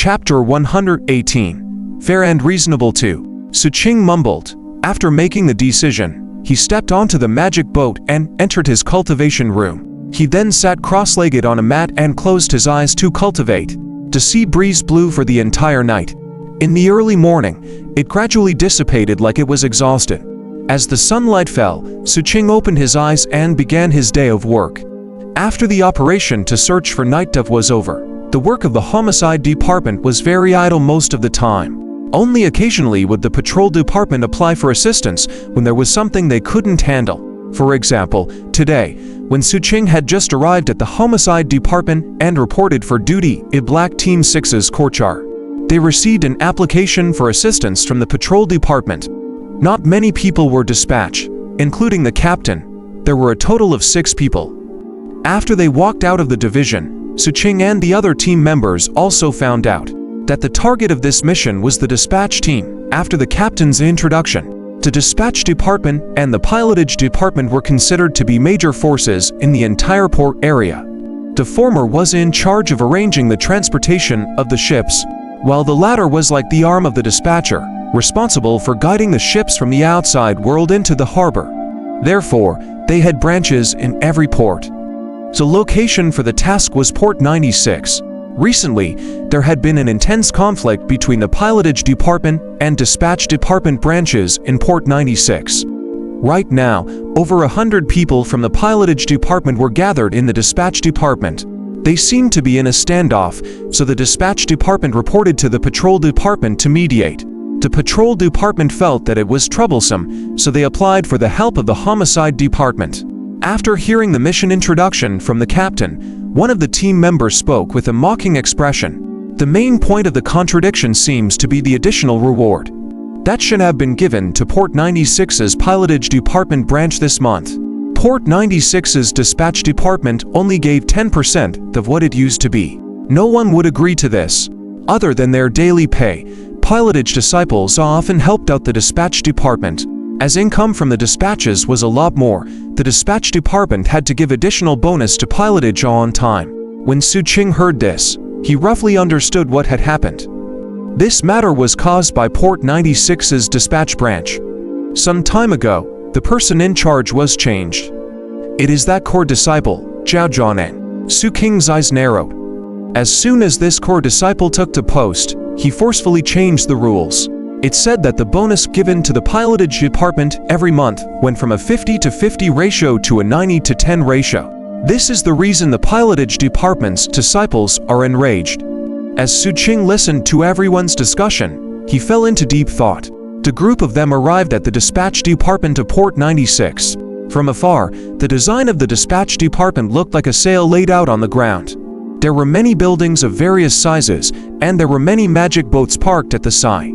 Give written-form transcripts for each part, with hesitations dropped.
Chapter 118. Fair and reasonable too. Xu Qing mumbled. After making the decision, he stepped onto the magic boat and entered his cultivation room. He then sat cross-legged on a mat and closed his eyes to cultivate. The sea breeze blew for the entire night. In the early morning, it gradually dissipated like it was exhausted. As the sunlight fell, Xu Qing opened his eyes and began his day of work. After the operation to search for Night Dove was over, the work of the homicide department was very idle most of the time. Only occasionally would the patrol department apply for assistance when there was something they couldn't handle. For example, today, when Xu Qing had just arrived at the homicide department and reported for duty in Black Team 6's courtyard, they received an application for assistance from the patrol department. Not many people were dispatched, including the captain. There were a total of 6 people. After they walked out of the division, Xu Qing and the other team members also found out that the target of this mission was the dispatch team. After the captain's introduction, the dispatch department and the pilotage department were considered to be major forces in the entire port area. The former was in charge of arranging the transportation of the ships, while the latter was like the arm of the dispatcher, responsible for guiding the ships from the outside world into the harbor. Therefore, they had branches in every port. The location for the task was Port 96. Recently, there had been an intense conflict between the pilotage department and dispatch department branches in Port 96. Right now, over 100 people from the pilotage department were gathered in the dispatch department. They seemed to be in a standoff, so the dispatch department reported to the patrol department to mediate. The patrol department felt that it was troublesome, so they applied for the help of the homicide department. After hearing the mission introduction from the captain, one of the team members spoke with a mocking expression. The main point of the contradiction seems to be the additional reward that should have been given to Port 96's pilotage department branch this month. Port 96's dispatch department only gave 10% of what it used to be. No one would agree to this. Other than their daily pay, pilotage disciples often helped out the dispatch department. As income from the dispatches was a lot more, the dispatch department had to give additional bonus to pilotage on time. When Xu Qing heard this, he roughly understood what had happened. This matter was caused by Port 96's dispatch branch. Some time ago, the person in charge was changed. It is that core disciple, Zhao Zhuaneng. Xu Qing's eyes narrowed. As soon as this core disciple took the post, he forcefully changed the rules. It said that the bonus given to the pilotage department every month went from a 50-50 ratio to a 90-10 ratio. This is the reason the pilotage department's disciples are enraged. As Xu Qing listened to everyone's discussion, he fell into deep thought. The group of them arrived at the dispatch department of Port 96. From afar, the design of the dispatch department looked like a sail laid out on the ground. There were many buildings of various sizes, and there were many magic boats parked at the side.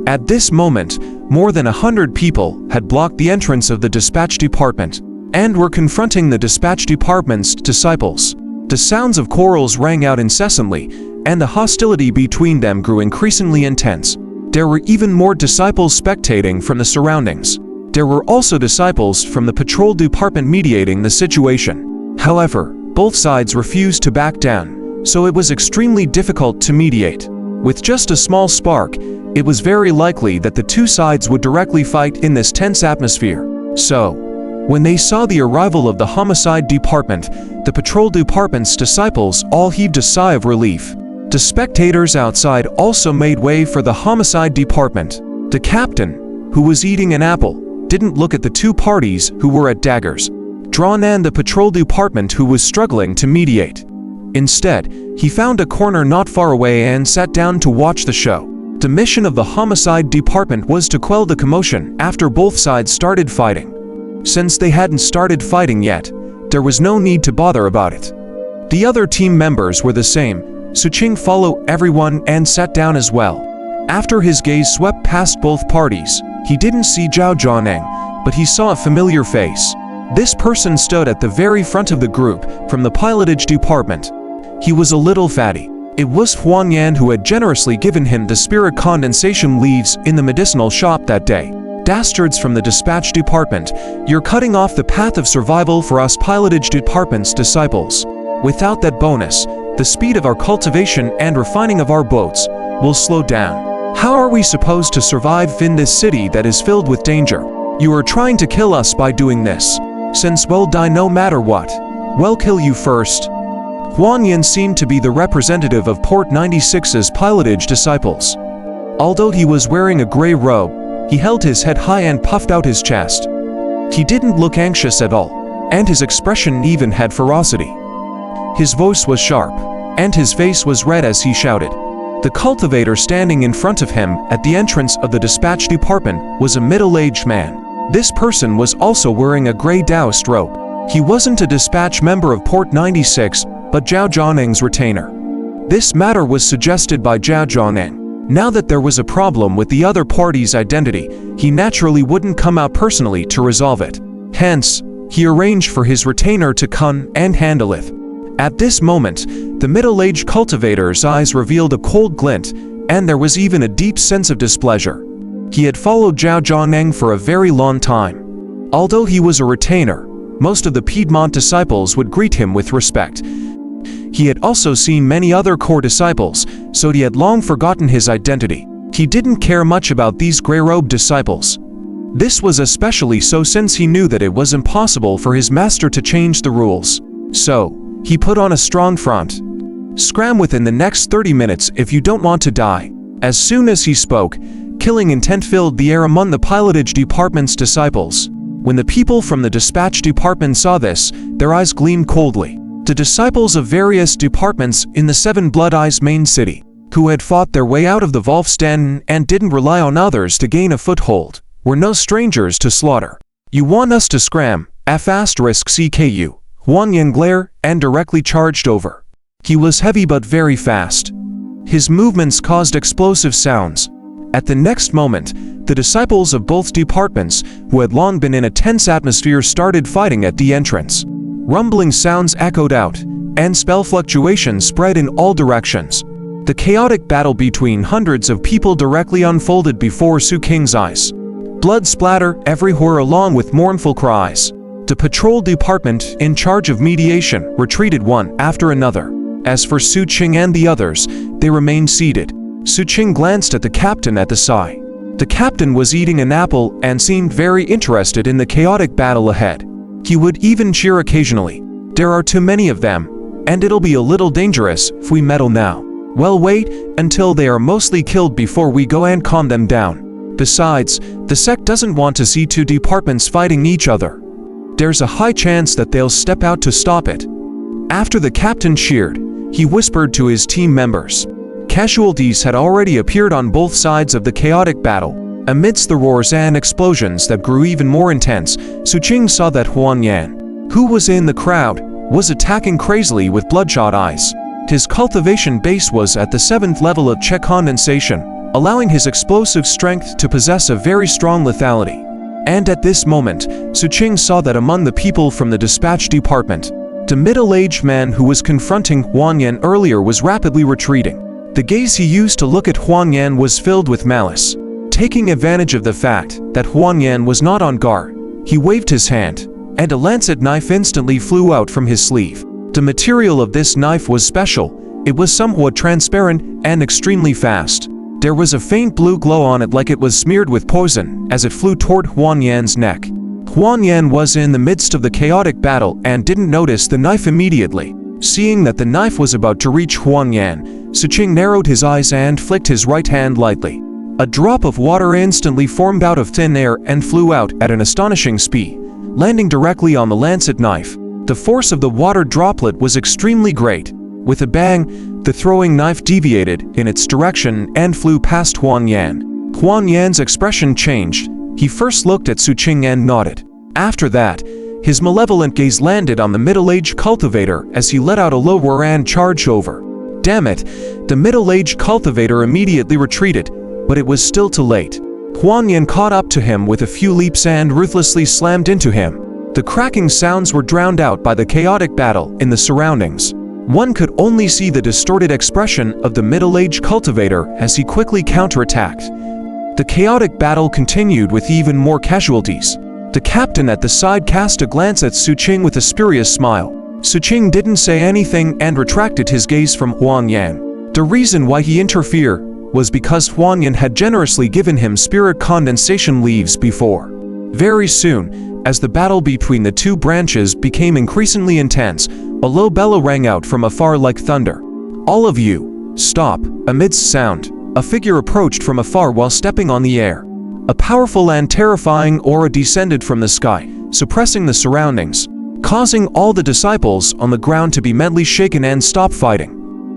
At this moment, more than 100 people had blocked the entrance of the dispatch department and were confronting the dispatch department's disciples. The sounds of quarrels rang out incessantly, and the hostility between them grew increasingly intense. There were even more disciples spectating from the surroundings. There were also disciples from the patrol department mediating the situation. However, both sides refused to back down, so it was extremely difficult to mediate. With just a small spark, it was very likely that the two sides would directly fight in this tense atmosphere. So, when they saw the arrival of the homicide department, the patrol department's disciples all heaved a sigh of relief. The spectators outside also made way for the homicide department. The captain, who was eating an apple, didn't look at the two parties who were at daggers drawn and the patrol department who was struggling to mediate. Instead, he found a corner not far away and sat down to watch the show. The mission of the homicide department was to quell the commotion after both sides started fighting. Since they hadn't started fighting yet, there was no need to bother about it. The other team members were the same. Xu Qing followed everyone and sat down as well. After his gaze swept past both parties, he didn't see Zhao Zhuaneng, but he saw a familiar face. This person stood at the very front of the group from the pilotage department. He was a little fatty. It was Huan Yan who had generously given him the spirit condensation leaves in the medicinal shop that day. Dastards from the dispatch department, you're cutting off the path of survival for us pilotage department's disciples. Without that bonus, the speed of our cultivation and refining of our boats will slow down. How are we supposed to survive in this city that is filled with danger? You are trying to kill us by doing this. Since we'll die no matter what, we'll kill you first. Huan Yan seemed to be the representative of Port 96's pilotage disciples. Although he was wearing a gray robe, he held his head high and puffed out his chest. He didn't look anxious at all, and his expression even had ferocity. His voice was sharp, and his face was red as he shouted. The cultivator standing in front of him at the entrance of the dispatch department was a middle-aged man. This person was also wearing a gray Taoist robe. He wasn't a dispatch member of Port 96, but Zhao Zhongning's retainer. This matter was suggested by Zhao Zhongning. Now that there was a problem with the other party's identity, he naturally wouldn't come out personally to resolve it. Hence, he arranged for his retainer to come and handle it. At this moment, the middle-aged cultivator's eyes revealed a cold glint, and there was even a deep sense of displeasure. He had followed Zhao Zhongning for a very long time. Although he was a retainer, most of the Piedmont disciples would greet him with respect. He had also seen many other core disciples, so he had long forgotten his identity. He didn't care much about these gray-robed disciples. This was especially so since he knew that it was impossible for his master to change the rules. So, he put on a strong front. Scram within the next 30 minutes if you don't want to die. As soon as he spoke, killing intent filled the air among the pilotage department's disciples. When the people from the dispatch department saw this, their eyes gleamed coldly. The disciples of various departments in the Seven Blood Eyes main city, who had fought their way out of the Wolfstan and didn't rely on others to gain a foothold, were no strangers to slaughter. You want us to scram, *CKU. Huan Yan glared and directly charged over. He was heavy but very fast. His movements caused explosive sounds. At the next moment, the disciples of both departments, who had long been in a tense atmosphere, started fighting at the entrance. Rumbling sounds echoed out, and spell fluctuations spread in all directions. The chaotic battle between hundreds of people directly unfolded before Xu Qing's eyes. Blood splattered everywhere along with mournful cries. The patrol department, in charge of mediation, retreated one after another. As for Xu Qing and the others, they remained seated. Xu Qing glanced at the captain at the side. The captain was eating an apple and seemed very interested in the chaotic battle ahead. He would even cheer occasionally. There are too many of them, and it'll be a little dangerous if we meddle now. Well, wait until they are mostly killed before we go and calm them down. Besides, the sect doesn't want to see two departments fighting each other. There's a high chance that they'll step out to stop it. After the captain cheered, he whispered to his team members. Casualties had already appeared on both sides of the chaotic battle. Amidst the roars and explosions that grew even more intense, Xu Qing saw that Huan Yan, who was in the crowd, was attacking crazily with bloodshot eyes. His cultivation base was at the 7th level of check condensation, allowing his explosive strength to possess a very strong lethality. And at this moment, Xu Qing saw that among the people from the dispatch department, the middle-aged man who was confronting Huan Yan earlier was rapidly retreating. The gaze he used to look at Huan Yan was filled with malice. Taking advantage of the fact that Huan Yan was not on guard, he waved his hand, and a lancet knife instantly flew out from his sleeve. The material of this knife was special. It was somewhat transparent and extremely fast. There was a faint blue glow on it like it was smeared with poison as it flew toward Huan Yan's neck. Huan Yan was in the midst of the chaotic battle and didn't notice the knife immediately. Seeing that the knife was about to reach Huan Yan, Xu Qing narrowed his eyes and flicked his right hand lightly. A drop of water instantly formed out of thin air and flew out at an astonishing speed, landing directly on the lancet knife. The force of the water droplet was extremely great. With a bang, the throwing knife deviated in its direction and flew past Huan Yan. Huan Yan's expression changed. He first looked at Xu Qing and nodded. After that, his malevolent gaze landed on the middle-aged cultivator as he let out a low roar and charged over. Damn it! The middle-aged cultivator immediately retreated, but it was still too late. Huan Yan caught up to him with a few leaps and ruthlessly slammed into him. The cracking sounds were drowned out by the chaotic battle in the surroundings. One could only see the distorted expression of the middle-aged cultivator as he quickly counterattacked. The chaotic battle continued with even more casualties. The captain at the side cast a glance at Xu Qing with a spurious smile. Xu Qing didn't say anything and retracted his gaze from Huan Yan. The reason why he interfered was because Huangyan had generously given him spirit condensation leaves before. Very soon, as the battle between the two branches became increasingly intense, a low bellow rang out from afar like thunder. "All of you, stop!" Amidst sound, a figure approached from afar while stepping on the air. A powerful and terrifying aura descended from the sky, suppressing the surroundings, causing all the disciples on the ground to be mentally shaken and stop fighting.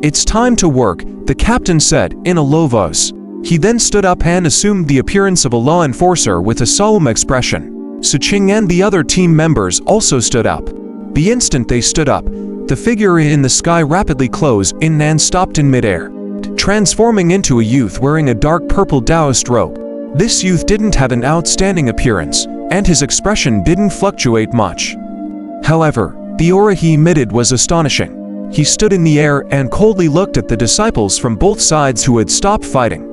"It's time to work," the captain said in a low voice. He then stood up and assumed the appearance of a law enforcer with a solemn expression. Xu Qing and the other team members also stood up. The instant they stood up, the figure in the sky rapidly closed in and stopped in midair, transforming into a youth wearing a dark purple Taoist robe. This youth didn't have an outstanding appearance, and his expression didn't fluctuate much. However, the aura he emitted was astonishing. He stood in the air and coldly looked at the disciples from both sides who had stopped fighting.